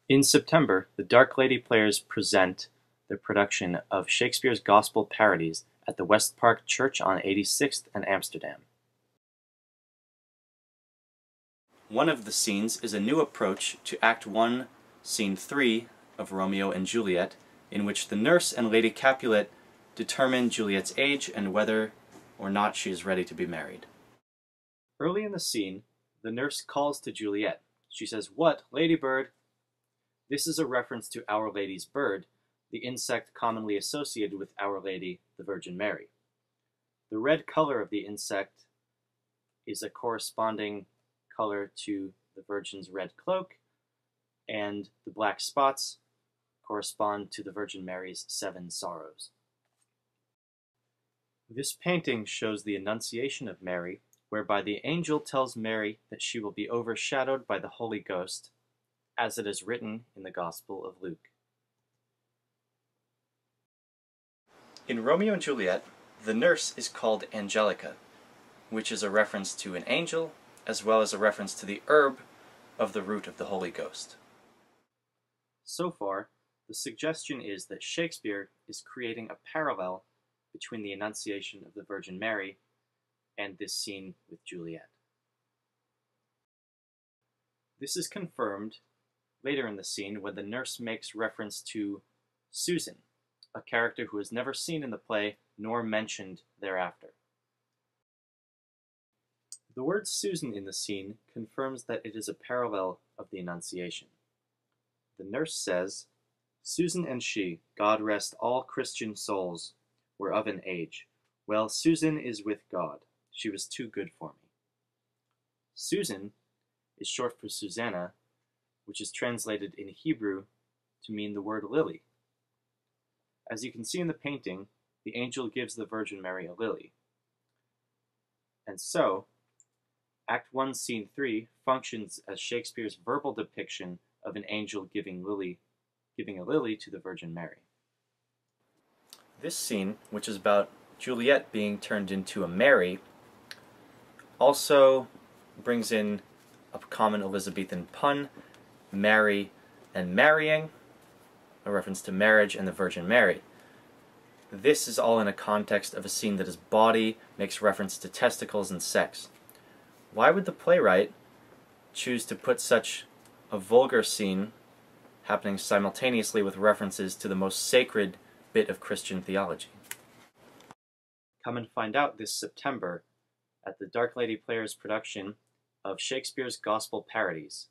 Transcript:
In September, the Dark Lady Players present their production of Shakespeare's Gospel Parodies at the West Park Church on 86th and Amsterdam. One of the scenes is a new approach to Act 1, Scene 3 of Romeo and Juliet, in which the nurse and Lady Capulet determine Juliet's age and whether or not she is ready to be married. Early in the scene, the nurse calls to Juliet. She says, "What, Ladybird?" This is a reference to Our Lady's bird, the insect commonly associated with Our Lady, the Virgin Mary. The red color of the insect is a corresponding color to the Virgin's red cloak, and the black spots correspond to the Virgin Mary's 7 sorrows. This painting shows the Annunciation of Mary, whereby the angel tells Mary that she will be overshadowed by the Holy Ghost, as it is written in the Gospel of Luke. In Romeo and Juliet, the nurse is called Angelica, which is a reference to an angel, as well as a reference to the herb of the root of the Holy Ghost. So far, the suggestion is that Shakespeare is creating a parallel between the Annunciation of the Virgin Mary and this scene with Juliet. This is confirmed later in the scene when the nurse makes reference to Susan, a character who is never seen in the play nor mentioned thereafter. The word Susan in the scene confirms that it is a parallel of the Annunciation. The nurse says, "Susan and she, God rest all Christian souls, were of an age. Well, Susan is with God. She was too good for me." Susan is short for Susanna, which is translated in Hebrew to mean the word lily. As you can see in the painting, the angel gives the Virgin Mary a lily. And so, Act 1, Scene 3 functions as Shakespeare's verbal depiction of an angel giving a lily to the Virgin Mary. This scene, which is about Juliet being turned into a Mary, also brings in a common Elizabethan pun, marry and marrying, a reference to marriage and the Virgin Mary. This is all in a context of a scene that is bawdy, makes reference to testicles and sex. Why would the playwright choose to put such a vulgar scene happening simultaneously with references to the most sacred bit of Christian theology? Come and find out this September at the Dark Lady Players production of Shakespeare's Gospel Parodies.